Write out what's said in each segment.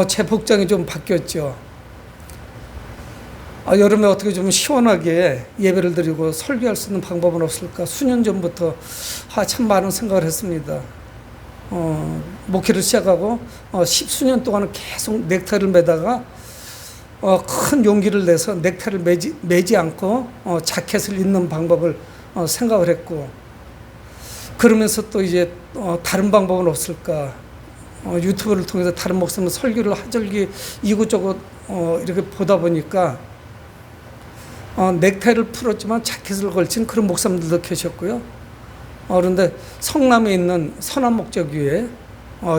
제 복장이 좀 바뀌었죠. 여름에 어떻게 좀 시원하게 예배를 드리고 설교할 수 있는 방법은 없을까? 수년 전부터 참 많은 생각을 했습니다. 목회를 시작하고 10수년 동안은 계속 넥타이를 매다가 큰 용기를 내서 넥타이를 매지 않고 자켓을 입는 방법을 생각을 했고, 그러면서 또 이제 다른 방법은 없을까? 유튜브를 통해서 다른 목사님 설교를 하절기 이곳저곳 이렇게 보다 보니까 넥타이를 풀었지만 자켓을 걸친 그런 목사님들도 계셨고요. 그런데 성남에 있는 선한목자교회,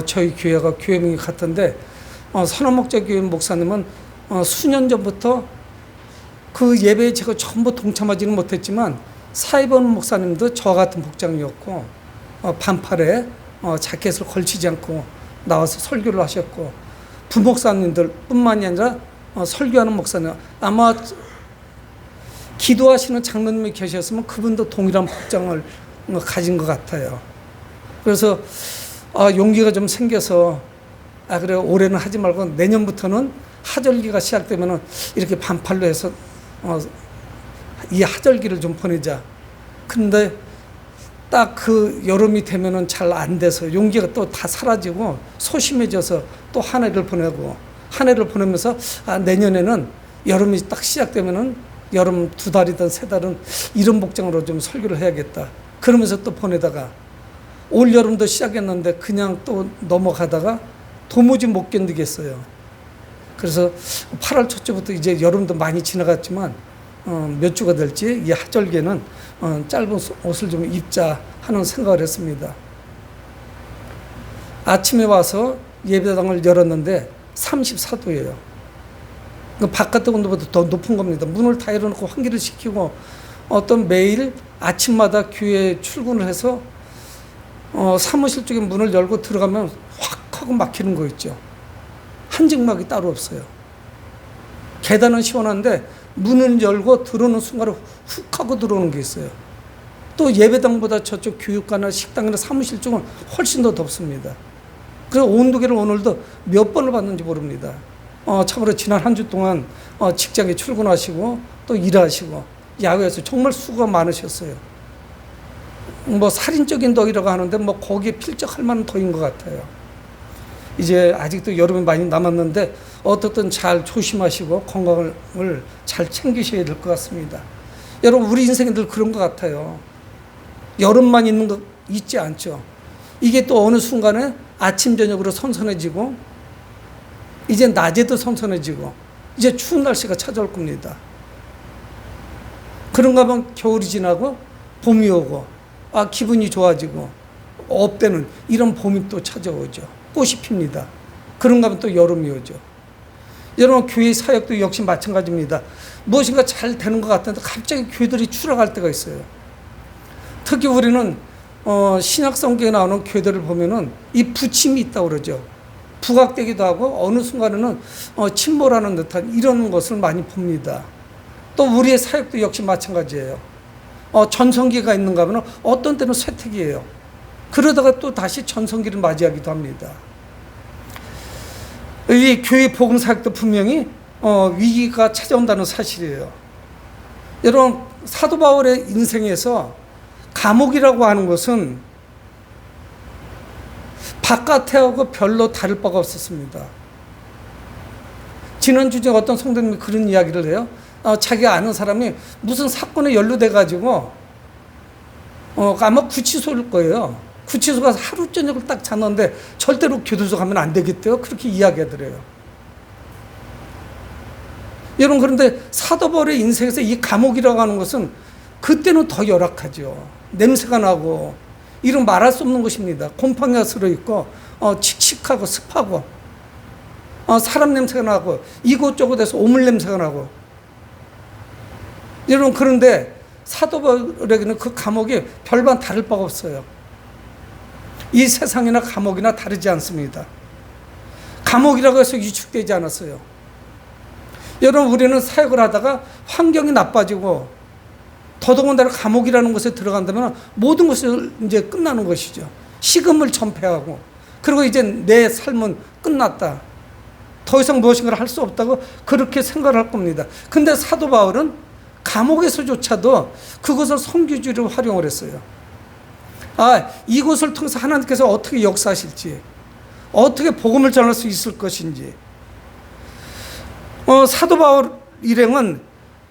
저희 교회가 교회명이 같은데 선한목자교회 목사님은 수년 전부터 그 예배에 제가 전부 동참하지는 못했지만 사이번 목사님도 저와 같은 복장이었고 반팔에 자켓을 걸치지 않고 나와서 설교를 하셨고, 부목사님들 뿐만이 아니라 설교하는 목사님, 아마 기도하시는 장로님이 계셨으면 그분도 동일한 복장을 가진 것 같아요. 그래서 용기가 좀 생겨서 그래 올해는 하지 말고 내년부터는 하절기가 시작되면은 이렇게 반팔로 해서 이 하절기를 좀 보내자. 근데 딱 그 여름이 되면은 잘 안 돼서 용기가 또 다 사라지고 소심해져서 또 한 해를 보내고, 한 해를 보내면서 내년에는 여름이 딱 시작되면은 여름 2달이든 3달은 이런 복장으로 좀 설교를 해야겠다. 그러면서 또 보내다가 올 여름도 시작했는데 그냥 또 넘어가다가 도무지 못 견디겠어요. 그래서 8월 첫째부터 이제 여름도 많이 지나갔지만 몇 주가 될지 이 하절기에는 짧은 옷을 좀 입자 하는 생각을 했습니다. 아침에 와서 예배당을 열었는데 34도예요. 바깥 온도보다 더 높은 겁니다. 문을 다 열어놓고 환기를 시키고 매일 아침마다 교회에 출근을 해서 사무실 쪽에 문을 열고 들어가면 확 하고 막히는 거 있죠. 한증막이 따로 없어요. 계단은 시원한데 문을 열고 들어오는 순간에 훅 하고 들어오는 게 있어요. 또 예배당보다 저쪽 교육관이나 식당이나 사무실 쪽은 훨씬 더 덥습니다. 그래서 온도계를 오늘도 몇 번을 봤는지 모릅니다. 참으로 지난 한 주 동안 직장에 출근하시고 또 일하시고 야외에서 정말 수고가 많으셨어요. 살인적인 더위라고 하는데 거기에 필적할 만한 더위인 것 같아요. 이제 아직도 여름이 많이 남았는데 어떻든 잘 조심하시고 건강을 잘 챙기셔야 될 것 같습니다. 여러분, 우리 인생이 늘 그런 것 같아요. 여름만 있는 거 있지 않죠. 이게 또 어느 순간에 아침 저녁으로 선선해지고 이제 낮에도 선선해지고 이제 추운 날씨가 찾아올 겁니다. 그런가 하면 겨울이 지나고 봄이 오고 기분이 좋아지고 업되는 이런 봄이 또 찾아오죠. 꽃이 핍니다. 그런가 하면 또 여름이 오죠. 여러분, 교회 사역도 역시 마찬가지입니다. 무엇인가 잘 되는 것 같은데 갑자기 교회들이 추락할 때가 있어요. 특히 우리는 신약 성경에 나오는 교회들을 보면은 이 부침이 있다고 그러죠. 부각되기도 하고 어느 순간에는 침몰하는 듯한 이런 것을 많이 봅니다. 또 우리의 사역도 역시 마찬가지예요. 전성기가 있는가 하면 어떤 때는 쇠퇴기예요. 그러다가 또 다시 전성기를 맞이하기도 합니다. 이 교회 복음 사역도 분명히 위기가 찾아온다는 사실이에요. 여러분, 사도 바울의 인생에서 감옥이라고 하는 것은 바깥하고 별로 다를 바가 없었습니다. 지난주 중에 어떤 성도님이 그런 이야기를 해요. 자기가 아는 사람이 무슨 사건에 연루돼가지고 아마 구치소일 거예요. 구치소 가서 하루 저녁을 딱 잤는데 절대로 교도소 가면 안 되겠대요. 그렇게 이야기하더래요. 여러분, 그런데 사도 바울의 인생에서 이 감옥이라고 하는 것은 그때는 더 열악하죠. 냄새가 나고 이런 말할 수 없는 것입니다. 곰팡이가 들어있고 칙칙하고 습하고 사람 냄새가 나고 이곳저곳에서 오물 냄새가 나고. 여러분, 그런데 사도 바울에게는 그 감옥이 별반 다를 바가 없어요. 이 세상이나 감옥이나 다르지 않습니다. 감옥이라고 해서 위축되지 않았어요. 여러분, 우리는 사역을 하다가 환경이 나빠지고 더더군다나 감옥이라는 곳에 들어간다면 모든 것이 이제 끝나는 것이죠. 식음을 전폐하고, 그리고 이제 내 삶은 끝났다. 더 이상 무엇인가를 할 수 없다고 그렇게 생각을 할 겁니다. 근데 사도 바울은 감옥에서조차도 그것을 선교지로 활용을 했어요. 이곳을 통해서 하나님께서 어떻게 역사하실지, 어떻게 복음을 전할 수 있을 것인지. 사도 바울 일행은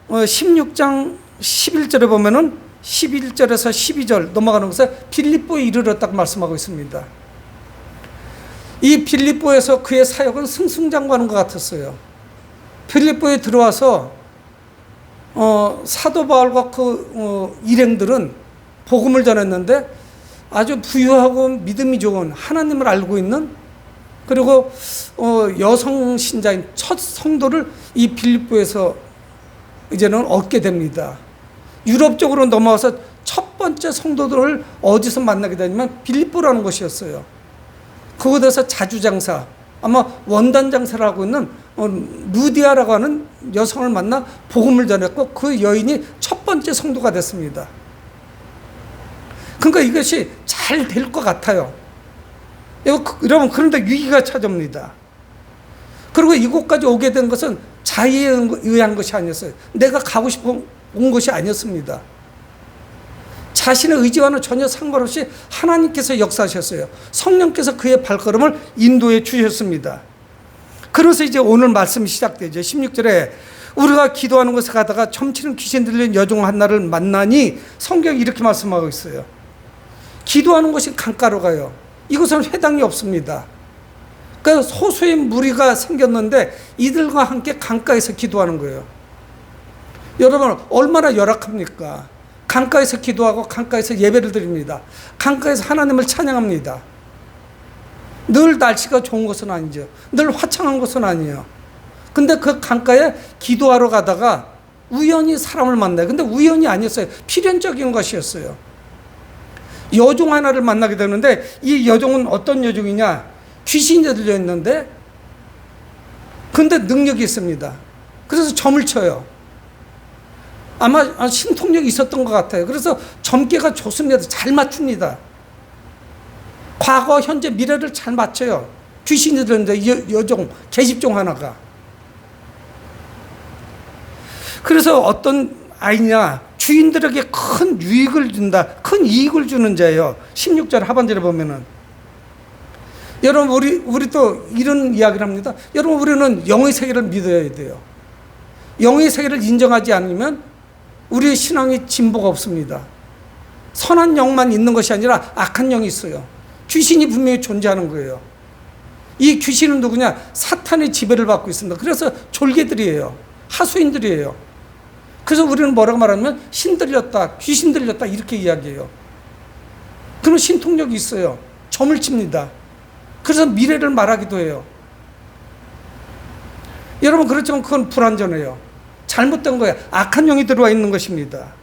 16장 11절에 보면은 11절에서 12절 넘어가는 것에 빌립보에 이르렀다고 말씀하고 있습니다. 이 빌립보에서 그의 사역은 승승장구하는 것 같았어요. 빌립보에 들어와서 사도 바울과 그 일행들은 복음을 전했는데 아주 부유하고 믿음이 좋은 하나님을 알고 있는, 그리고 여성 신자인 첫 성도를 이 빌립보에서 이제는 얻게 됩니다. 유럽 쪽으로 넘어와서 첫 번째 성도들을 어디서 만나게 되냐면 빌립보라는 곳이었어요. 그곳에서 자주장사, 아마 원단장사를 하고 있는 루디아라고 하는 여성을 만나 복음을 전했고, 그 여인이 첫 번째 성도가 됐습니다. 그러니까 이것이 잘 될 것 같아요. 여러분, 그런데 위기가 찾아옵니다. 그리고 이곳까지 오게 된 것은 자의에 의한 것이 아니었어요. 내가 가고 싶어 온 것이 아니었습니다. 자신의 의지와는 전혀 상관없이 하나님께서 역사하셨어요. 성령께서 그의 발걸음을 인도해 주셨습니다. 그래서 이제 오늘 말씀이 시작되죠. 16절에 우리가 기도하는 곳에 가다가 점치는 귀신 들린 여종 한나를 만나니, 성경이 이렇게 말씀하고 있어요. 기도하는 곳이 강가로 가요. 이곳은 회당이 없습니다. 그러니까 소수의 무리가 생겼는데 이들과 함께 강가에서 기도하는 거예요. 여러분, 얼마나 열악합니까? 강가에서 기도하고 강가에서 예배를 드립니다. 강가에서 하나님을 찬양합니다. 늘 날씨가 좋은 것은 아니죠. 늘 화창한 것은 아니에요. 근데 그 강가에 기도하러 가다가 우연히 사람을 만나요. 근데 우연이 아니었어요. 필연적인 것이었어요. 여종 하나를 만나게 되는데, 이 여종은 어떤 여종이냐? 귀신이 들려 있는데, 근데 능력이 있습니다. 그래서 점을 쳐요. 아마 신통력이 있었던 것 같아요. 그래서 점괘가 좋습니다. 잘 맞춥니다. 과거, 현재, 미래를 잘 맞춰요. 귀신이 들었는데 여종, 계집종 하나가. 그래서 어떤 아이냐, 주인들에게 큰 유익을 준다, 큰 이익을 주는 자예요. 16절 하반절에 보면은. 여러분, 우리 또 이런 이야기를 합니다. 여러분, 우리는 영의 세계를 믿어야 돼요. 영의 세계를 인정하지 않으면 우리의 신앙이 진보가 없습니다. 선한 영만 있는 것이 아니라 악한 영이 있어요. 귀신이 분명히 존재하는 거예요. 이 귀신은 누구냐? 사탄의 지배를 받고 있습니다. 그래서 졸개들이에요. 하수인들이에요. 그래서 우리는 뭐라고 말하면 신 들렸다, 귀신 들렸다 이렇게 이야기해요. 그런 신통력이 있어요. 점을 칩니다. 그래서 미래를 말하기도 해요. 여러분, 그렇지만 그건 불완전해요. 잘못된 거예요. 악한 영이 들어와 있는 것입니다.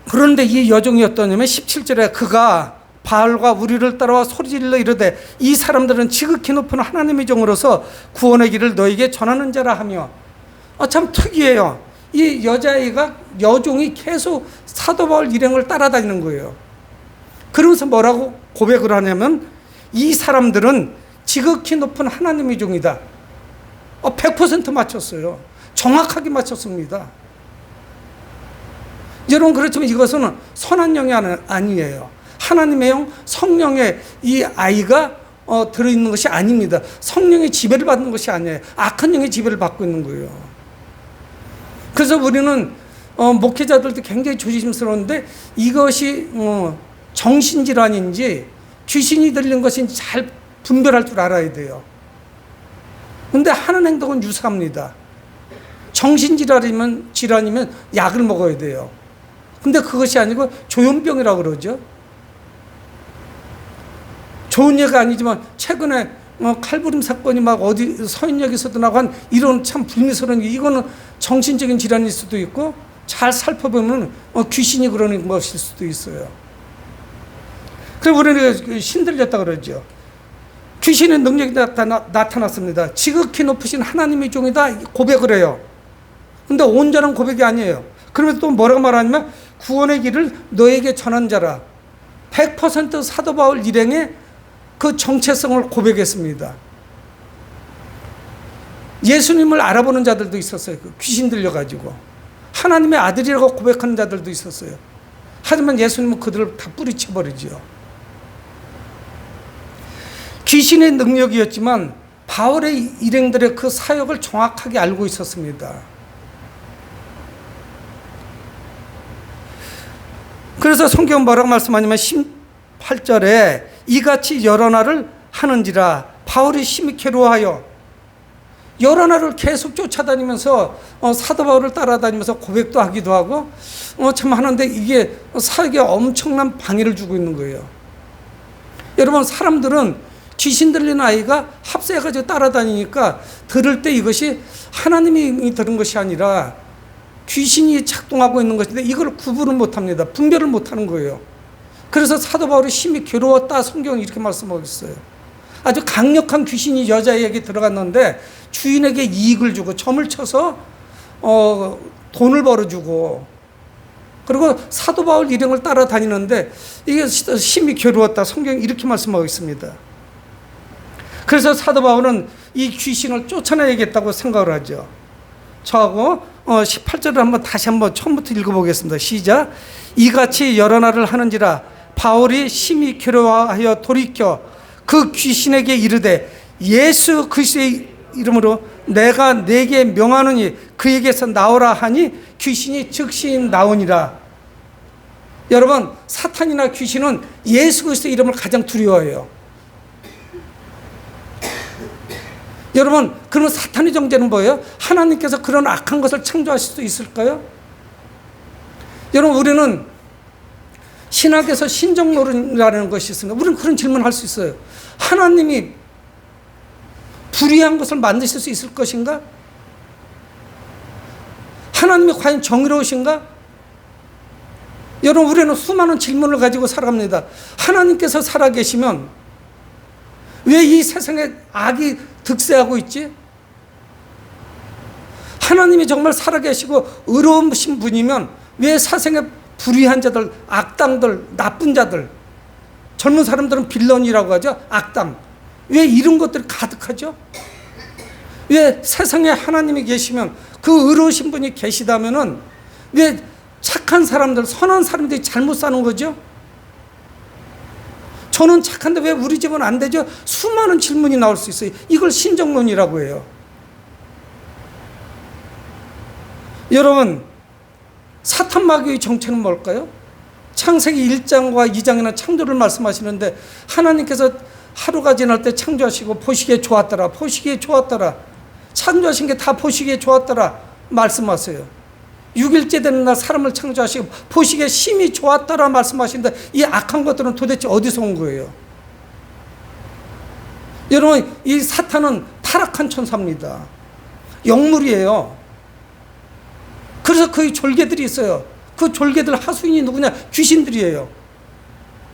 그런데 이 여종이 어떠냐면 17절에 그가 바알과 우리를 따라와 소리질러 이르되 이 사람들은 지극히 높은 하나님의 종으로서 구원의 길을 너에게 전하는 자라 하며. 참 특이해요. 이 여자아이가, 여종이 계속 사도 바울 일행을 따라다니는 거예요. 그러면서 뭐라고 고백을 하냐면 이 사람들은 지극히 높은 하나님의 종이다. 100% 맞췄어요. 정확하게 맞췄습니다. 여러분, 그렇지만 이것은 선한 영이 아니에요. 하나님의 영, 성령의 이 아이가 들어있는 것이 아닙니다. 성령의 지배를 받는 것이 아니에요. 악한 영의 지배를 받고 있는 거예요. 그래서 우리는 목회자들도 굉장히 조심스러운데 이것이 정신질환인지 귀신이 들린 것인지 잘 분별할 줄 알아야 돼요. 근데 하는 행동은 유사합니다. 정신질환이면 약을 먹어야 돼요. 근데 그것이 아니고 조현병이라고 그러죠. 좋은 예가 아니지만 최근에 칼부림 사건이 막 어디 서인역에서도 나고 한 이런 참 불미스러운 게, 이거는 정신적인 질환일 수도 있고 잘 살펴보면 귀신이 그러는 것일 수도 있어요. 그래서 우리는 신들렸다 그러죠. 귀신의 능력이 나타났습니다. 지극히 높으신 하나님의 종이다 고백을 해요. 근데 온전한 고백이 아니에요. 그러면서 또 뭐라고 말하냐면 구원의 길을 너에게 전한 자라. 100% 사도 바울 일행의 그 정체성을 고백했습니다. 예수님을 알아보는 자들도 있었어요. 귀신 들려가지고 하나님의 아들이라고 고백하는 자들도 있었어요. 하지만 예수님은 그들을 다 뿌리쳐버리죠. 귀신의 능력이었지만 바울의 일행들의 그 사역을 정확하게 알고 있었습니다. 그래서 성경은 뭐라고 말씀하냐면 18절에 이같이 여러 날을 하는지라 바울이 심히 괴로워하여 여러 날을 계속 쫓아다니면서 사도 바울을 따라다니면서 고백도 하기도 하고 참 하는데 이게 사역에 엄청난 방해를 주고 있는 거예요. 여러분, 사람들은 귀신 들린 아이가 합세해가지고 따라다니니까 들을 때 이것이 하나님이 들은 것이 아니라 귀신이 작동하고 있는 것인데 이걸 구분을 못합니다. 분별을 못하는 거예요. 그래서 사도 바울이 심히 괴로웠다, 성경은 이렇게 말씀하고 있어요. 아주 강력한 귀신이 여자에게 들어갔는데 주인에게 이익을 주고 점을 쳐서 돈을 벌어주고, 그리고 사도 바울 일행을 따라다니는데 이게 심히 괴로웠다, 성경이 이렇게 말씀하고 있습니다. 그래서 사도 바울은 이 귀신을 쫓아내야겠다고 생각을 하죠. 저하고 18절을 다시 한번 처음부터 읽어보겠습니다. 시작. 이같이 여러 날을 하는지라 바울이 심히 괴로워하여 돌이켜 그 귀신에게 이르되 예수 그리스도의 이름으로 내가 네게 명하노니 그에게서 나오라 하니 귀신이 즉시 나오니라. 여러분, 사탄이나 귀신은 예수 그리스도의 이름을 가장 두려워해요. 여러분, 그러면 사탄의 정죄는 뭐예요? 하나님께서 그런 악한 것을 창조하실 수 있을까요? 여러분, 우리는 신학에서 신정론이라는 것이 있습니다. 우리는 그런 질문을 할 수 있어요. 하나님이 불의한 것을 만드실 수 있을 것인가? 하나님이 과연 정의로우신가? 여러분, 우리는 수많은 질문을 가지고 살아갑니다. 하나님께서 살아계시면 왜 이 세상에 악이 득세하고 있지? 하나님이 정말 살아계시고 의로우신 분이면 왜 세상에 불의한 자들, 악당들, 나쁜 자들, 젊은 사람들은 빌런이라고 하죠. 악당. 왜 이런 것들이 가득하죠? 왜 세상에 하나님이 계시면, 그 의로우신 분이 계시다면은 왜 착한 사람들, 선한 사람들이 잘못 사는 거죠? 저는 착한데 왜 우리 집은 안 되죠? 수많은 질문이 나올 수 있어요. 이걸 신정론이라고 해요. 여러분, 사탄 마귀의 정체는 뭘까요? 창세기 1장과 2장에는 창조를 말씀하시는데 하나님께서 하루가 지날 때 창조하시고 보시기에 좋았더라, 보시기에 좋았더라, 창조하신 게 다 보시기에 좋았더라 말씀하세요. 6일째 되는 날 사람을 창조하시고 보시기에 심히 좋았더라 말씀하시는데 이 악한 것들은 도대체 어디서 온 거예요? 여러분, 이 사탄은 타락한 천사입니다. 영물이에요. 그래서 그 졸개들이 있어요. 그 졸개들 하수인이 누구냐? 귀신들이에요.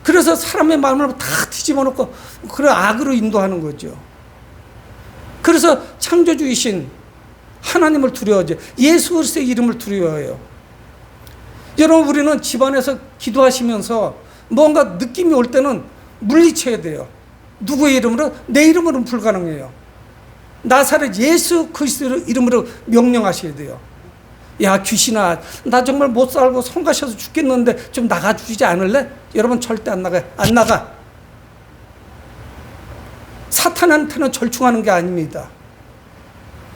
그래서 사람의 마음을 다 뒤집어 놓고 그런 악으로 인도하는 거죠. 그래서 창조주이신 하나님을 두려워하죠. 예수 그리스도의 이름을 두려워해요. 여러분, 우리는 집안에서 기도하시면서 뭔가 느낌이 올 때는 물리쳐야 돼요. 누구의 이름으로? 내 이름으로는 불가능해요. 나사렛 예수 그리스도 이름으로 명령하셔야 돼요. 야, 귀신아, 나 정말 못 살고 성가셔서 죽겠는데 좀 나가주지 않을래? 여러분, 절대 안 나가요. 안 나가. 사탄한테는 절충하는 게 아닙니다.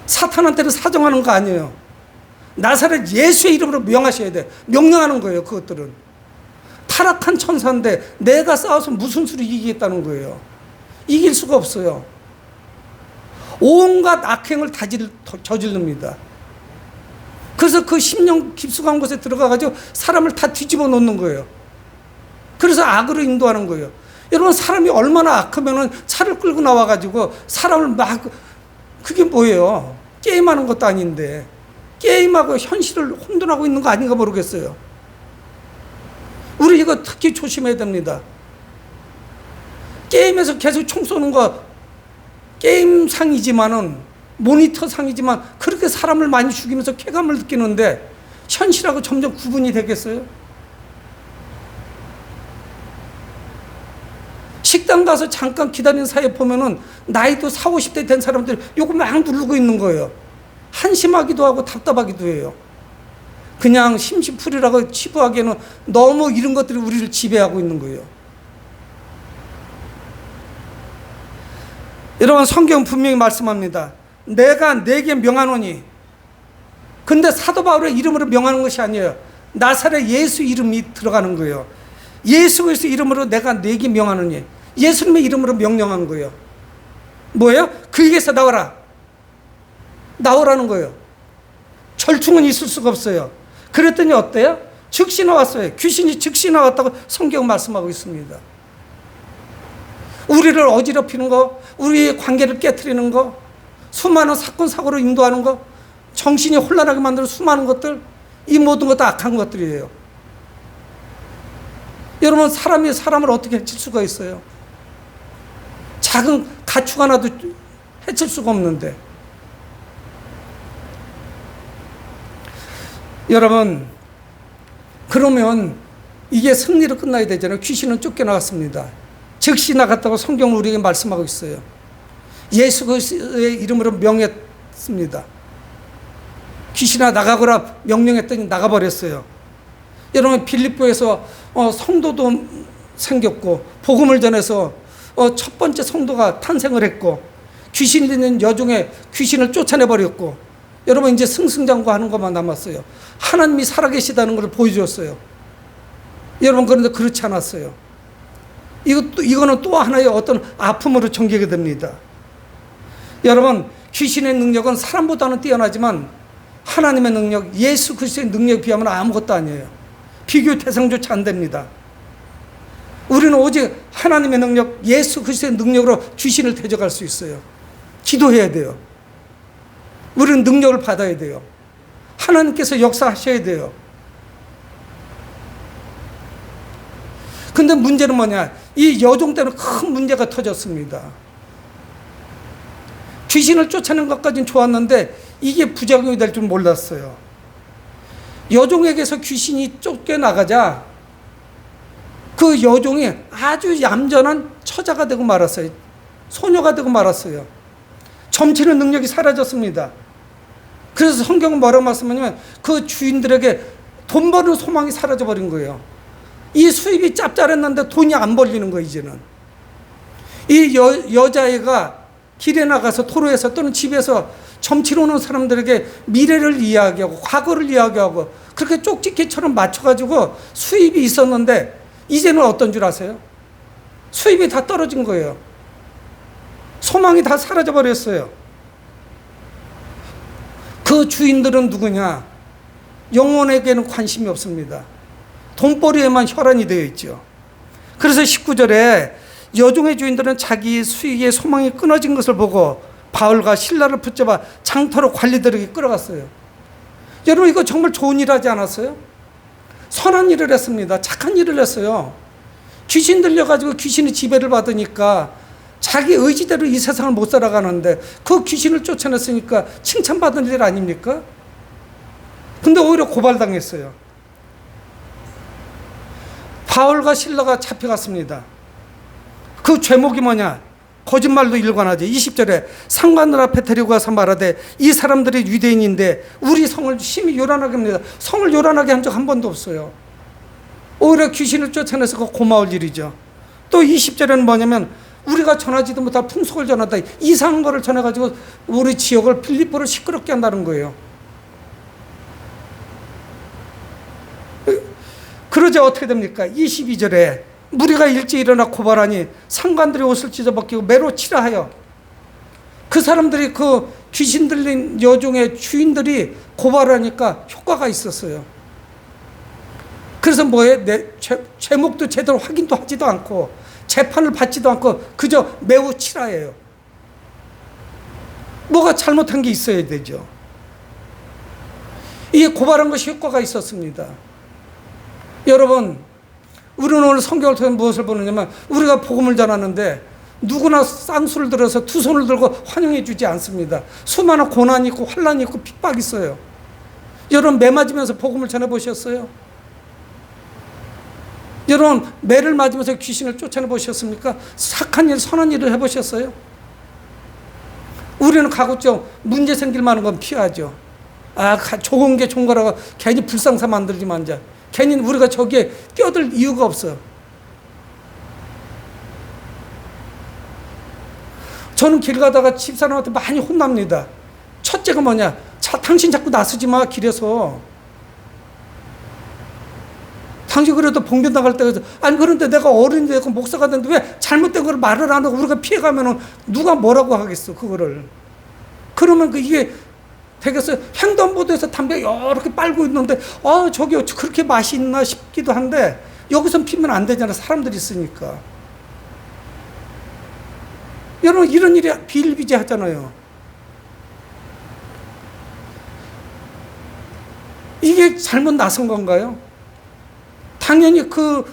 사탄한테는 사정하는 거 아니에요. 나사렛 예수의 이름으로 명하셔야 돼. 명령하는 거예요. 그것들은 타락한 천사인데 내가 싸워서 무슨 수로 이기겠다는 거예요. 이길 수가 없어요. 온갖 악행을 다 저지릅니다. 그래서 그 심령 깊숙한 곳에 들어가가지고 사람을 다 뒤집어 놓는 거예요. 그래서 악으로 인도하는 거예요. 여러분, 사람이 얼마나 악하면은 차를 끌고 나와가지고 사람을 막, 그게 뭐예요? 게임하는 것도 아닌데 게임하고 현실을 혼돈하고 있는 거 아닌가 모르겠어요. 우리 이거 특히 조심해야 됩니다. 게임에서 계속 총 쏘는 거 게임상이지만은, 모니터상이지만 그렇게 사람을 많이 죽이면서 쾌감을 느끼는데 현실하고 점점 구분이 되겠어요? 식당 가서 잠깐 기다리는 사이에 보면은 나이도 40, 50대 된 사람들이 요거 막 누르고 있는 거예요. 한심하기도 하고 답답하기도 해요. 그냥 심심풀이라고 치부하기에는 너무 이런 것들이 우리를 지배하고 있는 거예요. 여러분, 성경 분명히 말씀합니다. 내가 네게 명하노니. 근데 사도 바울의 이름으로 명하는 것이 아니에요. 나사렛 예수 이름이 들어가는 거예요. 예수 그리스도 이름으로 내가 네게 명하노니. 예수님의 이름으로 명령한 거예요. 뭐예요? 그에게서 나와라. 나오라는 거예요. 절충은 있을 수가 없어요. 그랬더니 어때요? 즉시 나왔어요. 귀신이 즉시 나왔다고 성경 말씀하고 있습니다. 우리를 어지럽히는 거, 우리의 관계를 깨트리는 거, 수많은 사건 사고로 인도하는 거, 정신이 혼란하게 만드는 수많은 것들, 이 모든 것 다 악한 것들이에요. 여러분, 사람이 사람을 어떻게 해칠 수가 있어요? 작은 가축 하나도 해칠 수가 없는데. 여러분, 그러면 이게 승리로 끝나야 되잖아요. 귀신은 쫓겨나갔습니다. 즉시 나갔다고 성경은 우리에게 말씀하고 있어요. 예수 그리스도의 이름으로 명했습니다. 귀신아 나가거라 명령했더니 나가버렸어요. 여러분, 빌립보에서 성도도 생겼고 복음을 전해서 첫 번째 성도가 탄생을 했고, 귀신 있는 여종의 귀신을 쫓아내버렸고, 여러분 이제 승승장구하는 것만 남았어요. 하나님이 살아계시다는 것을 보여줬어요. 여러분, 그런데 그렇지 않았어요. 이거는 또 하나의 어떤 아픔으로 전개가 됩니다. 여러분, 귀신의 능력은 사람보다는 뛰어나지만 하나님의 능력, 예수 그리스도의 능력에 비하면 아무것도 아니에요. 비교 대상조차 안 됩니다. 우리는 오직 하나님의 능력, 예수 그리스도의 능력으로 귀신을 대적할 수 있어요. 기도해야 돼요. 우리는 능력을 받아야 돼요. 하나님께서 역사하셔야 돼요. 근데 문제는 뭐냐? 이 여종 때문에 큰 문제가 터졌습니다. 귀신을 쫓아내는 것까지는 좋았는데 이게 부작용이 될 줄 몰랐어요. 여종에게서 귀신이 쫓겨나가자 그 여종이 아주 얌전한 처자가 되고 말았어요. 소녀가 되고 말았어요. 점치는 능력이 사라졌습니다. 그래서 성경은 뭐라고 말씀하냐면 그 주인들에게 돈 버는 소망이 사라져버린 거예요. 이 수입이 짭짤했는데 돈이 안 벌리는 거예요. 이제는 이 여자애가 길에 나가서 도로에서 또는 집에서 점치러 오는 사람들에게 미래를 이야기하고 과거를 이야기하고 그렇게 쪽집게처럼 맞춰가지고 수입이 있었는데 이제는 어떤 줄 아세요? 수입이 다 떨어진 거예요. 소망이 다 사라져버렸어요. 그 주인들은 누구냐? 영혼에게는 관심이 없습니다. 돈벌이에만 혈안이 되어 있죠. 그래서 19절에 여종의 주인들은 자기 수익의 소망이 끊어진 것을 보고 바울과 실라를 붙잡아 장터로 관리들에게 끌어갔어요. 여러분, 이거 정말 좋은 일 하지 않았어요? 선한 일을 했습니다. 착한 일을 했어요. 귀신 들려가지고 귀신의 지배를 받으니까 자기 의지대로 이 세상을 못 살아가는데 그 귀신을 쫓아냈으니까 칭찬받은 일 아닙니까? 근데 오히려 고발당했어요. 바울과 실라가 잡혀갔습니다. 그 죄목이 뭐냐? 거짓말로 일관하죠. 20절에 상관들 앞에 데리고 가서 말하되 이 사람들이 유대인인데 우리 성을 심히 요란하게 합니다. 성을 요란하게 한 적 한 번도 없어요. 오히려 귀신을 쫓아내서 그 고마울 일이죠. 또 20절에는 뭐냐면 우리가 전하지도 못할 풍속을 전하다, 이상한 거를 전해가지고 우리 지역을 빌립보를 시끄럽게 한다는 거예요. 그러자 어떻게 됩니까? 22절에 무리가 일찍 일어나 고발하니 상관들이 옷을 찢어벗기고 매로 치라 하여, 그 사람들이 그 귀신 들린 여종의 주인들이 고발하니까 효과가 있었어요. 그래서 뭐예요? 죄목도 제대로 확인도 하지도 않고 재판을 받지도 않고 그저 매우 치라예요. 뭐가 잘못한 게 있어야 되죠. 이게 고발한 것이 효과가 있었습니다. 여러분, 우리는 오늘 성경을 통해 무엇을 보느냐면 우리가 복음을 전하는데 누구나 쌍수를 들어서 두 손을 들고 환영해 주지 않습니다. 수많은 고난이 있고 환난이 있고 핍박이 있어요. 여러분, 매 맞으면서 복음을 전해보셨어요? 여러분, 매를 맞으면서 귀신을 쫓아내 보셨습니까? 착한 일, 선한 일을 해보셨어요? 우리는 가급적 문제 생길 만한 건 피하죠. 좋은 게 좋은 거라고 괜히 불상사 만들지만, 괜히 우리가 저기에 끼어들 이유가 없어. 저는 길 가다가 집사람한테 많이 혼납니다. 첫째가 뭐냐? 당신 자꾸 나서지 마, 길에서. 당신 그래도 봉변 나갈 때가, 아니, 그런데 내가 어른이 되고 목사가 됐는데 왜 잘못된 걸 말을 안 하고 우리가 피해가면은 누가 뭐라고 하겠어, 그거를. 그러면 이게 되겠어요? 횡단보도에서 담배 이렇게 빨고 있는데, 저기 그렇게 맛이 있나 싶기도 한데, 여기선 피면 안 되잖아, 사람들이 있으니까. 여러분, 이런 일이 비일비재하잖아요. 이게 잘못 나선 건가요? 당연히 그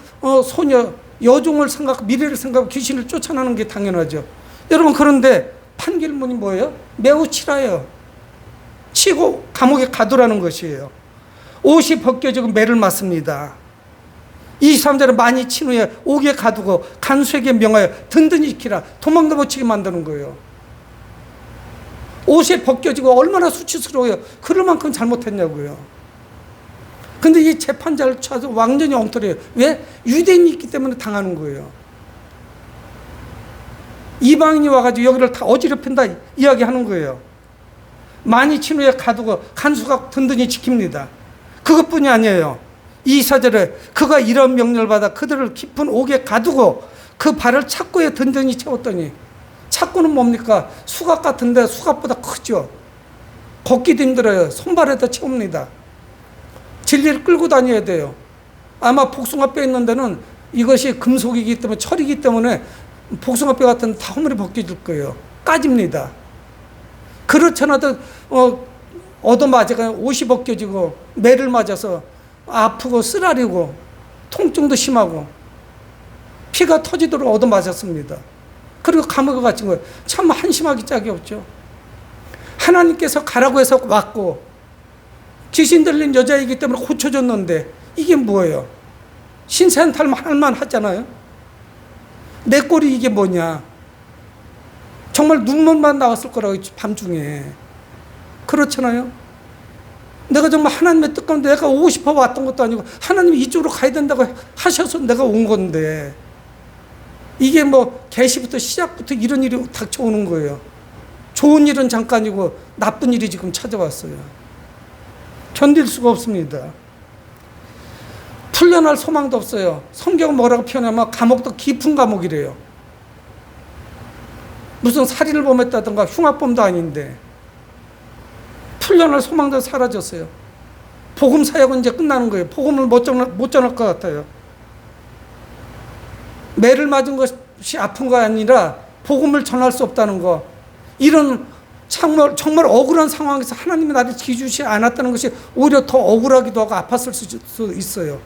소녀, 여종을 미래를 생각하고 귀신을 쫓아나는 게 당연하죠. 여러분, 그런데 판결문이 뭐예요? 매우 치라요. 치고 감옥에 가두라는 것이에요. 옷이 벗겨지고 매를 맞습니다. 23절에 많이 친 후에 옥에 가두고 간수에게 명하여 든든히 지키라. 도망도 못 치게 만드는 거예요. 옷이 벗겨지고 얼마나 수치스러워요. 그럴 만큼 잘못했냐고요. 근데 이 재판자를 쳐서 완전히 엉터리예요. 왜? 유대인이 있기 때문에 당하는 거예요. 이방인이 와가지고 여기를 다 어지럽힌다 이야기하는 거예요. 많이 친 후에 가두고 간수가 든든히 지킵니다. 그것뿐이 아니에요. 24절에 그가 이런 명령을 받아 그들을 깊은 옥에 가두고 그 발을 착고에 든든히 채웠더니, 착고는 뭡니까? 수갑 같은데 수갑보다 크죠. 걷기도 힘들어요. 손발에다 채웁니다. 진리를 끌고 다녀야 돼요. 아마 복숭아뼈 있는 데는 이것이 금속이기 때문에, 철이기 때문에 복숭아뼈 같은 다 허물이 벗겨질 거예요. 까집니다. 그렇잖아도 얻어맞아가 옷이 벗겨지고 매를 맞아서 아프고 쓰라리고 통증도 심하고 피가 터지도록 얻어맞았습니다. 그리고 감옥에 갇힌 거예요. 참 한심하기 짝이 없죠. 하나님께서 가라고 해서 왔고 귀신 들린 여자이기 때문에 고쳐줬는데 이게 뭐예요? 신세한탈 할만 하잖아요. 내 꼴이 이게 뭐냐? 정말 눈물만 나왔을 거라고, 밤중에. 그렇잖아요. 내가 정말 하나님의 뜻 가운데 내가 오고 싶어 왔던 것도 아니고 하나님이 이쪽으로 가야 된다고 하셔서 내가 온 건데, 이게 뭐 계시부터 시작부터 이런 일이 닥쳐오는 거예요. 좋은 일은 잠깐이고 나쁜 일이 지금 찾아왔어요. 견딜 수가 없습니다. 풀려날 소망도 없어요. 성경은 뭐라고 표현하면 감옥도 깊은 감옥이래요. 무슨 살인을 범했다든가 흉악범도 아닌데 풀려날 소망도 사라졌어요. 복음 사역은 이제 끝나는 거예요. 복음을 못 전할 것 같아요. 매를 맞은 것이 아픈 거 아니라 복음을 전할 수 없다는 거. 이런 정말 억울한 상황에서 하나님이 나를 지켜주지 않았다는 것이 오히려 더 억울하기도 하고 아팠을 수도 있어요.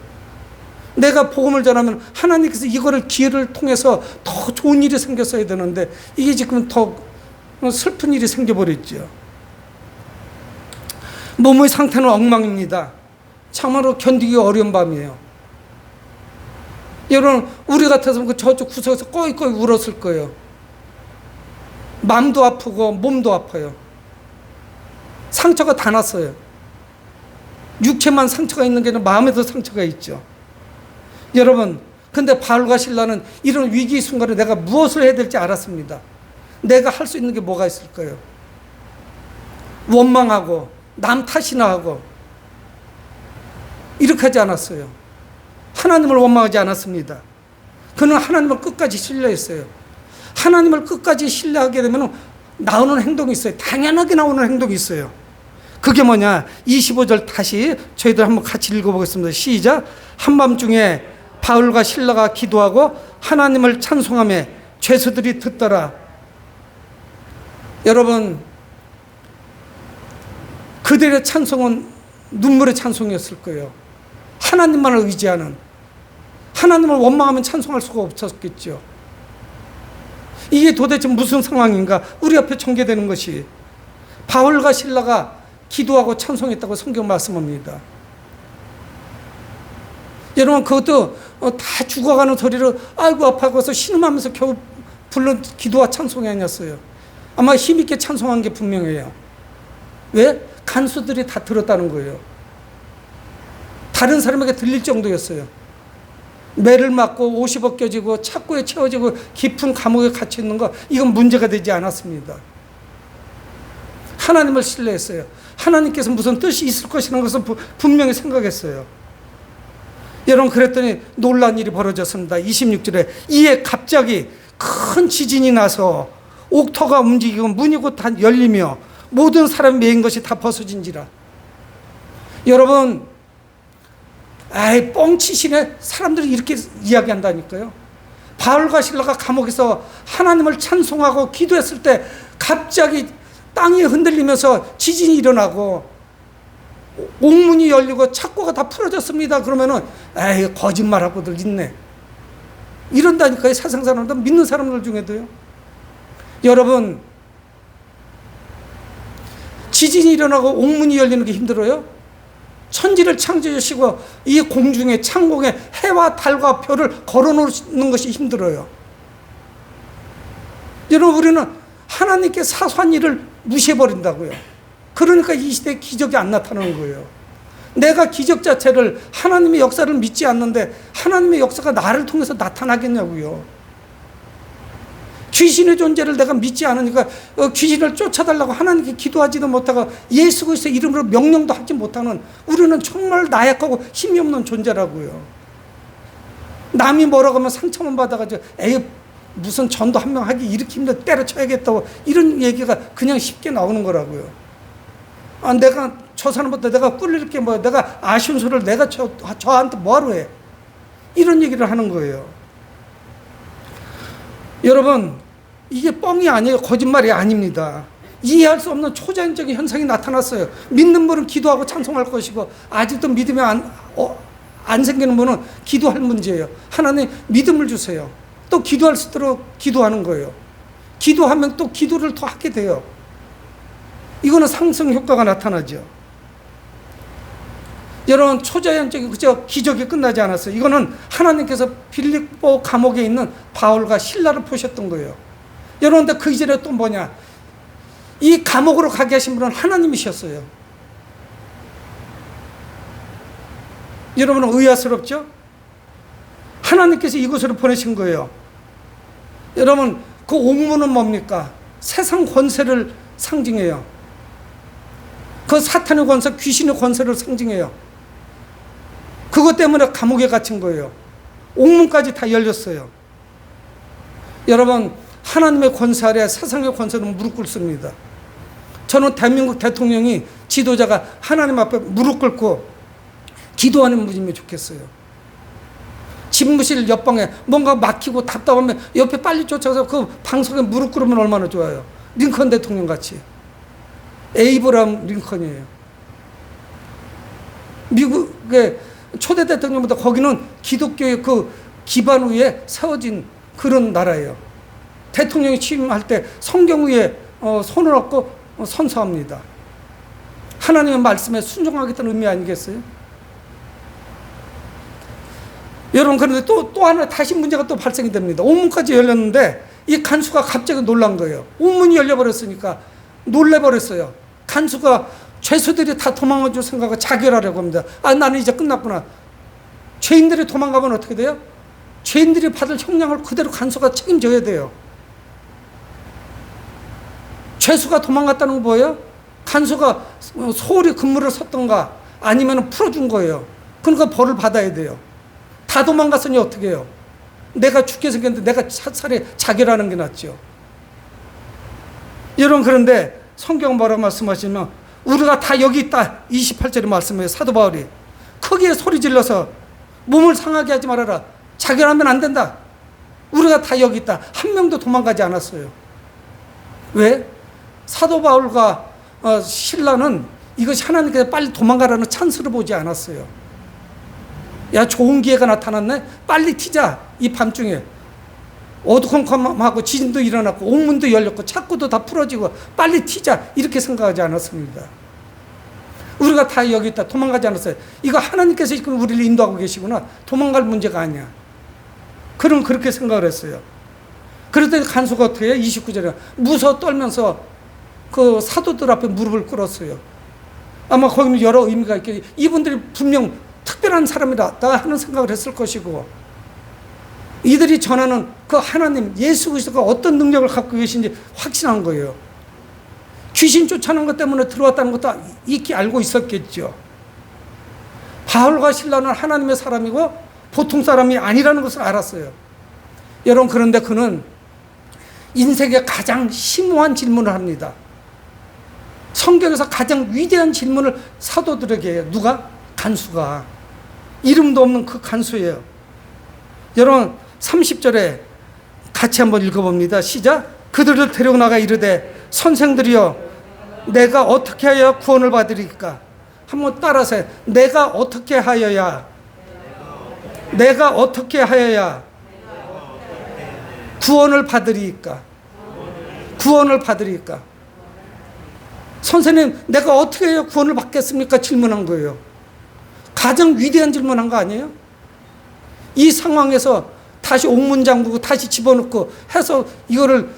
내가 복음을 전하면 하나님께서 이거를 기회를 통해서 더 좋은 일이 생겼어야 되는데 이게 지금 더 슬픈 일이 생겨버렸죠. 몸의 상태는 엉망입니다. 참으로 견디기 어려운 밤이에요. 여러분, 우리 같았으면 저쪽 구석에서 꺼이꺼이 울었을 거예요. 마음도 아프고 몸도 아파요. 상처가 다 났어요. 육체만 상처가 있는 게 아니라 마음에도 상처가 있죠. 여러분, 근데 바울과 실라는 이런 위기 순간에 내가 무엇을 해야 될지 알았습니다. 내가 할 수 있는 게 뭐가 있을까요? 원망하고 남 탓이나 하고 이렇게 하지 않았어요. 하나님을 원망하지 않았습니다. 그는 하나님을 끝까지 신뢰했어요. 하나님을 끝까지 신뢰하게 되면 나오는 행동이 있어요. 당연하게 나오는 행동이 있어요. 그게 뭐냐? 25절 다시 저희들 한번 같이 읽어보겠습니다. 시작. 한밤중에 바울과 실라가 기도하고 하나님을 찬송하며 죄수들이 듣더라. 여러분, 그들의 찬송은 눈물의 찬송이었을 거예요. 하나님만을 의지하는, 하나님을 원망하면 찬송할 수가 없었겠죠. 이게 도대체 무슨 상황인가? 우리 앞에 전개되는 것이 바울과 실라가 기도하고 찬송했다고 성경 말씀합니다. 여러분 그것도 다 죽어가는 소리로 아이고 아파서 신음하면서 겨우 불른 기도와 찬송이 아니었어요. 아마 힘있게 찬송한 게 분명해요. 왜? 간수들이 다 들었다는 거예요. 다른 사람에게 들릴 정도였어요. 매를 맞고 옷이 벗겨지고 착고에 채워지고 깊은 감옥에 갇혀 있는 거, 이건 문제가 되지 않았습니다. 하나님을 신뢰했어요. 하나님께서 무슨 뜻이 있을 것이라는 것을 분명히 생각했어요. 여러분 그랬더니 놀라운 일이 벌어졌습니다. 26절에 이에 갑자기 큰 지진이 나서 옥토가 움직이고 문이 곧 다 열리며 모든 사람이 메인 것이 다 벗어진지라. 여러분 아이 뻥치시네. 사람들이 이렇게 이야기한다니까요. 바울과 실라가 감옥에서 하나님을 찬송하고 기도했을 때 갑자기 땅이 흔들리면서 지진이 일어나고 옥문이 열리고 착고가 다 풀어졌습니다. 그러면은 에이 거짓말하고들 있네. 이런다니까요. 세상 사람들, 믿는 사람들 중에도요. 여러분 지진이 일어나고 옥문이 열리는 게 힘들어요? 천지를 창조하시고 이 공중에 창공에 해와 달과 별을 걸어놓는 것이 힘들어요. 여러분 우리는 하나님께 사소한 일을 무시해버린다고요. 그러니까 이 시대에 기적이 안 나타나는 거예요. 내가 기적 자체를 하나님의 역사를 믿지 않는데 하나님의 역사가 나를 통해서 나타나겠냐고요. 귀신의 존재를 내가 믿지 않으니까 귀신을 쫓아달라고 하나님께 기도하지도 못하고 예수 그리스도의 이름으로 명령도 하지 못하는 우리는 정말 나약하고 힘이 없는 존재라고요. 남이 뭐라고 하면 상처만 받아가지고 에이 무슨 전도 한 명 하기 이렇게 힘들어 때려쳐야겠다고 이런 얘기가 그냥 쉽게 나오는 거라고요. 아, 내가 저 사람부터 내가 꿀릴 게 뭐야, 내가 아쉬운 소리를 내가 저한테 뭐하러 해, 이런 얘기를 하는 거예요. 여러분 이게 뻥이 아니에요. 거짓말이 아닙니다. 이해할 수 없는 초자연적인 현상이 나타났어요. 믿는 분은 기도하고 찬송할 것이고 아직도 믿음이 안 생기는 분은 기도할 문제예요. 하나님 믿음을 주세요. 또 기도할 수 있도록 기도하는 거예요. 기도하면 또 기도를 더 하게 돼요. 이거는 상승 효과가 나타나죠. 여러분 초자연적인 그저 기적이 끝나지 않았어요. 이거는 하나님께서 빌립보 감옥에 있는 바울과 실라를 보셨던 거예요. 여러분 근데 그 이전에 또 뭐냐, 이 감옥으로 가게 하신 분은 하나님이셨어요. 여러분은 의아스럽죠? 하나님께서 이곳으로 보내신 거예요. 여러분 그 옥문은 뭡니까? 세상 권세를 상징해요. 그 사탄의 권세, 귀신의 권세를 상징해요. 그것 때문에 감옥에 갇힌 거예요. 옥문까지 다 열렸어요. 여러분 하나님의 권세 아래 세상의 권세는 무릎 꿇습니다. 저는 대한민국 대통령이, 지도자가 하나님 앞에 무릎 꿇고 기도하는 분이면 좋겠어요. 집무실 옆방에 뭔가 막히고 답답하면 옆에 빨리 쫓아가서 그 방송에 무릎 꿇으면 얼마나 좋아요. 링컨 대통령 같이. 에이브람 링컨이에요. 미국의 초대 대통령보다 거기는 기독교의 그 기반 위에 세워진 그런 나라예요. 대통령이 취임할 때 성경 위에 손을 얹고 선서합니다. 하나님의 말씀에 순종하겠다는 의미 아니겠어요? 여러분 그런데 또 하나 다시 문제가 또 발생이 됩니다. 옥문까지 열렸는데 이 간수가 갑자기 놀란 거예요. 옥문이 열려버렸으니까 놀래버렸어요. 간수가 죄수들이 다 도망간 줄 생각하고 자결하려고 합니다. 아, 나는 이제 끝났구나. 죄인들이 도망가면 어떻게 돼요? 죄인들이 받을 형량을 그대로 간수가 책임져야 돼요. 죄수가 도망갔다는 건 뭐예요? 간수가 소홀히 근무를 섰던가 아니면 풀어준 거예요. 그러니까 벌을 받아야 돼요. 다 도망갔으니 어떻게 해요? 내가 죽게 생겼는데 내가 차라리 자결하는 게 낫죠. 여러분 그런데 성경 뭐라고 말씀하시면 우리가 다 여기 있다. 28절에 말씀해요. 사도 바울이 크게 소리 질러서 몸을 상하게 하지 말아라. 자결하면 안 된다. 우리가 다 여기 있다. 한 명도 도망가지 않았어요. 왜? 사도 바울과 실라는 이것이 하나님께서 빨리 도망가라는 찬스를 보지 않았어요. 야, 좋은 기회가 나타났네. 빨리 튀자. 이 밤중에 어두컴컴하고 지진도 일어났고 옥문도 열렸고 착고도 다 풀어지고 빨리 튀자. 이렇게 생각하지 않았습니다. 우리가 다 여기 있다 도망가지 않았어요. 이거 하나님께서 지금 우리를 인도하고 계시구나. 도망갈 문제가 아니야. 그럼 그렇게 생각을 했어요. 그랬더니 간수가 어떻게 해요? 29절에 무서워 떨면서 그 사도들 앞에 무릎을 꿇었어요. 아마 거기는 여러 의미가 있겠지. 이분들이 분명 특별한 사람이다 하는 생각을 했을 것이고, 이들이 전하는 그 하나님 예수 그리스도가 어떤 능력을 갖고 계신지 확신한 거예요. 귀신 쫓아내는 것 때문에 들어왔다는 것도 익히 알고 있었겠죠. 바울과 실라는 하나님의 사람이고 보통 사람이 아니라는 것을 알았어요. 여러분, 그런데 그는 인생의 가장 심오한 질문을 합니다. 성경에서 가장 위대한 질문을 사도들에게 해요. 누가? 간수가. 이름도 없는 그 간수예요. 여러분, 30절에 같이 한번 읽어봅니다. 시작. 그들을 데려나가 이르되 선생들이여 내가 어떻게 하여야 구원을 받으리까? 한번 따라서 해. 내가 어떻게 하여야 구원을 받으리까? 구원을 받으리까? 선생님, 내가 어떻게 해야 구원을 받겠습니까? 질문한 거예요. 가장 위대한 질문한 거 아니에요? 이 상황에서 다시 옥문 잠그고 다시 집어넣고 해서 이거를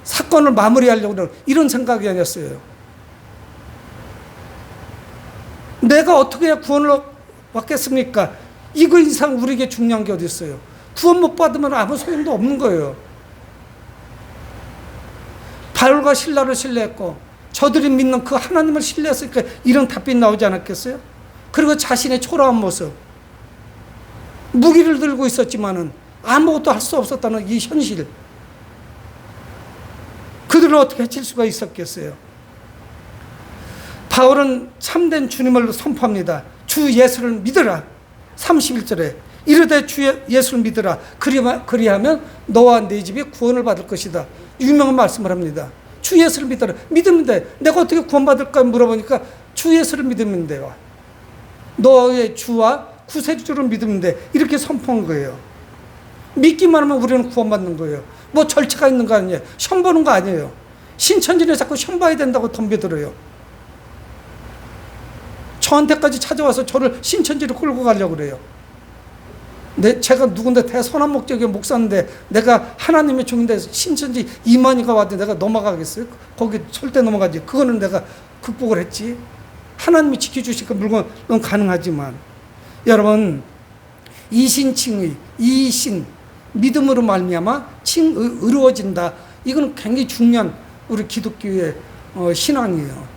사건을 마무리하려고 그러는 이런 생각이 아니었어요. 내가 어떻게 해야 구원을 받겠습니까? 이거 이상 우리에게 중요한 게 어디 있어요? 구원 못 받으면 아무 소용도 없는 거예요. 바울과 실라를 신뢰했고 저들이 믿는 그 하나님을 신뢰했으니까 이런 답변이 나오지 않았겠어요? 그리고 자신의 초라한 모습, 무기를 들고 있었지만은 아무것도 할 수 없었다는 이 현실, 그들을 어떻게 해칠 수가 있었겠어요? 바울은 참된 주님을 선포합니다. 주 예수를 믿으라. 31절에 이르되 주 예수를 믿으라. 그리하면 너와 네 집이 구원을 받을 것이다. 유명한 말씀을 합니다. 주 예수를 믿으라. 믿으면 돼. 내가 어떻게 구원받을까 물어보니까 주 예수를 믿으면 돼요. 너의 주와 구세주를 믿으면 돼. 이렇게 선포한 거예요. 믿기만 하면 우리는 구원받는 거예요. 뭐 절차가 있는 거 아니에요. 시험 보는 거 아니에요. 신천지는 자꾸 시험 봐야 된다고 덤벼들어요. 저한테까지 찾아와서 저를 신천지로 끌고 가려고 그래요. 제가 누군데 대선한 목적의 목사인데 내가 하나님의 종인데 신천지 이만희가 와도 내가 넘어가겠어요? 거기 절대 넘어가지. 그거는 내가 극복을 했지. 하나님이 지켜주시니까 물건은 가능하지만, 여러분, 이신칭의, 이신 믿음으로 말미암아 의로워진다. 이건 굉장히 중요한 우리 기독교의 신앙이에요.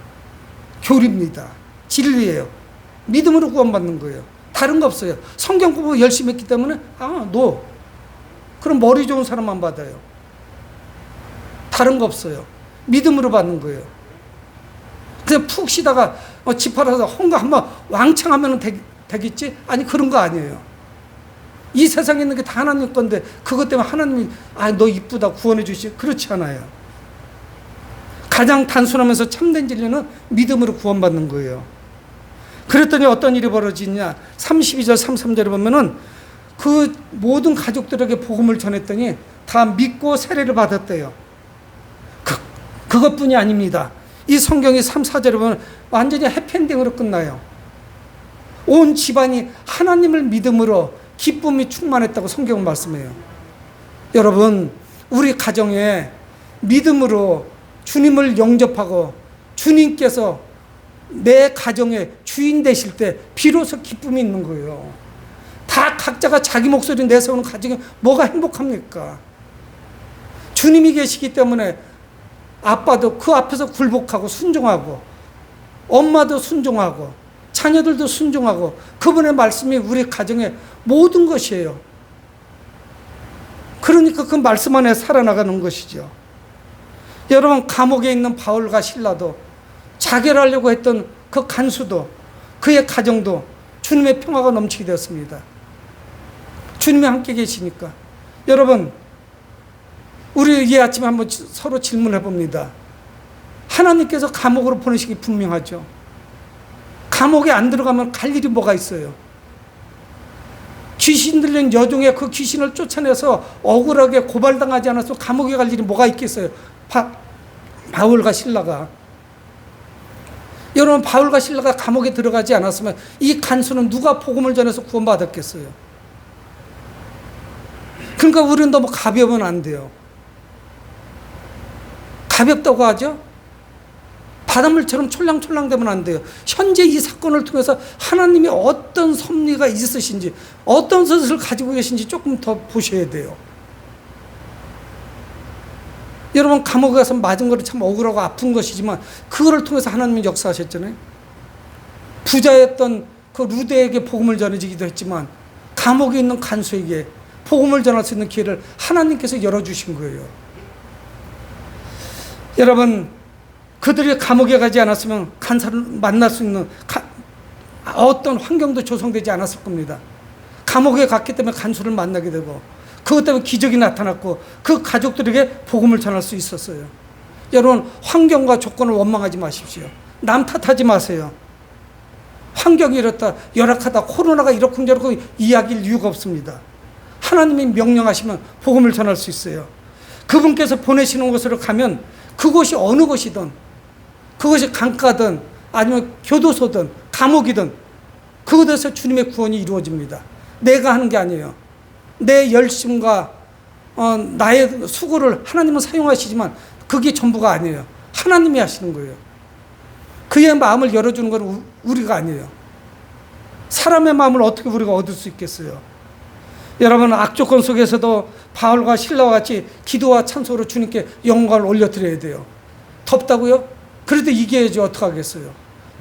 교리입니다. 진리예요. 믿음으로 구원받는 거예요. 다른 거 없어요. 성경 공부 열심히 했기 때문에 그럼 머리 좋은 사람만 받아요. 다른 거 없어요. 믿음으로 받는 거예요. 그냥 푹 쉬다가 집 팔아서 hon가 한번 왕창 하면 되겠지? 아니, 그런 거 아니에요. 이 세상에 있는 게 다 하나님 건데 그것 때문에 하나님이 너 이쁘다 구원해 주시, 그렇지 않아요. 가장 단순하면서 참된 진리는 믿음으로 구원받는 거예요. 그랬더니 어떤 일이 벌어지냐? 32절 33절에 보면은 그 모든 가족들에게 복음을 전했더니 다 믿고 세례를 받았대요. 그것뿐이 아닙니다. 이 성경이 3, 4절에 보면 완전히 해피엔딩으로 끝나요. 온 집안이 하나님을 믿음으로 기쁨이 충만했다고 성경은 말씀해요. 여러분, 우리 가정에 믿음으로 주님을 영접하고 주님께서 내 가정의 주인 되실 때 비로소 기쁨이 있는 거예요. 다 각자가 자기 목소리 내세우는 가정에 뭐가 행복합니까? 주님이 계시기 때문에 아빠도 그 앞에서 굴복하고 순종하고, 엄마도 순종하고, 자녀들도 순종하고, 그분의 말씀이 우리 가정의 모든 것이에요. 그러니까 그 말씀 안에 살아나가는 것이죠. 여러분, 감옥에 있는 바울과 실라도, 자결하려고 했던 그 간수도, 그의 가정도 주님의 평화가 넘치게 되었습니다. 주님이 함께 계시니까. 여러분, 우리 이 아침에 한번 서로 질문해 봅니다. 하나님께서 감옥으로 보내시기 분명하죠. 감옥에 안 들어가면 갈 일이 뭐가 있어요? 귀신 들린 여종의 그 귀신을 쫓아내서 억울하게 고발당하지 않아서 감옥에 갈 일이 뭐가 있겠어요? 바울과 실라가. 여러분, 바울과 실라가 감옥에 들어가지 않았으면 이 간수는 누가 복음을 전해서 구원받았겠어요? 그러니까 우리는 너무 가벼우면 안 돼요. 가볍다고 하죠? 바닷물처럼 촐랑촐랑 되면 안 돼요. 현재 이 사건을 통해서 하나님이 어떤 섭리가 있으신지, 어떤 뜻을 가지고 계신지 조금 더 보셔야 돼요. 여러분, 감옥에 가서 맞은 거는 참 억울하고 아픈 것이지만 그거를 통해서 하나님이 역사하셨잖아요. 부자였던 그 루데에게 복음을 전해지기도 했지만 감옥에 있는 간수에게 복음을 전할 수 있는 기회를 하나님께서 열어주신 거예요. 여러분, 그들이 감옥에 가지 않았으면 간사를 만날 수 있는 어떤 환경도 조성되지 않았을 겁니다. 감옥에 갔기 때문에 간수를 만나게 되고 그것 때문에 기적이 나타났고 그 가족들에게 복음을 전할 수 있었어요. 여러분, 환경과 조건을 원망하지 마십시오. 남 탓하지 마세요. 환경이 이렇다, 열악하다, 코로나가 이렇고 저렇고 이야기할 이유가 없습니다. 하나님이 명령하시면 복음을 전할 수 있어요. 그분께서 보내시는 곳으로 가면 그곳이 어느 곳이든, 그것이 강가든 아니면 교도소든 감옥이든 그곳에서 주님의 구원이 이루어집니다. 내가 하는 게 아니에요. 내 열심과 나의 수고를 하나님은 사용하시지만 그게 전부가 아니에요. 하나님이 하시는 거예요. 그의 마음을 열어주는 건 우리가 아니에요. 사람의 마음을 어떻게 우리가 얻을 수 있겠어요? 여러분, 악조건 속에서도 바울과 실라와 같이 기도와 찬송으로 주님께 영광을 올려드려야 돼요. 덥다고요? 그래도 이겨야지 어떡하겠어요.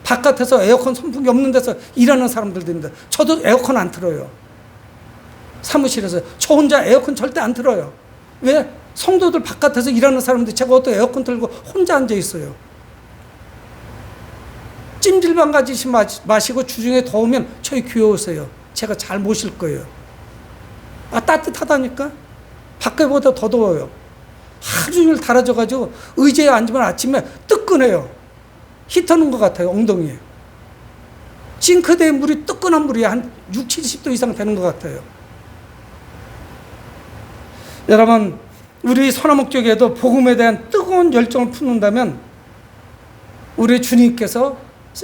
바깥에서 에어컨 선풍기 없는 데서 일하는 사람들 됩니다. 저도 에어컨 안 틀어요. 사무실에서 저 혼자 에어컨 절대 안 틀어요. 왜? 성도들 바깥에서 일하는 사람들 제가 어떻게 에어컨 틀고 혼자 앉아 있어요. 찜질방 가지시 마시고 주중에 더우면 저희 교회 오세요. 제가 잘 모실 거예요. 따뜻하다니까? 밖에보다 더 더워요. 하루 종일 달아져가지고 의자에 앉으면 아침에 뜨끈해요. 히터는 것 같아요, 엉덩이에. 싱크대에 물이 뜨끈한 물이 한 6, 70도 이상 되는 것 같아요. 여러분, 우리 소나목교회도 복음에 대한 뜨거운 열정을 품는다면 우리 주님께서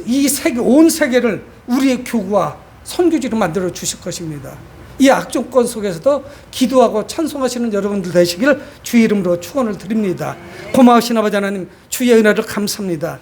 이 세계, 온 세계를 우리의 교구와 선교지로 만들어 주실 것입니다. 이 악조건 속에서도 기도하고 찬송하시는 여러분들 되시길 주의 이름으로 축원을 드립니다. 고마우신 아버지 하나님, 주의 은혜를 감사합니다.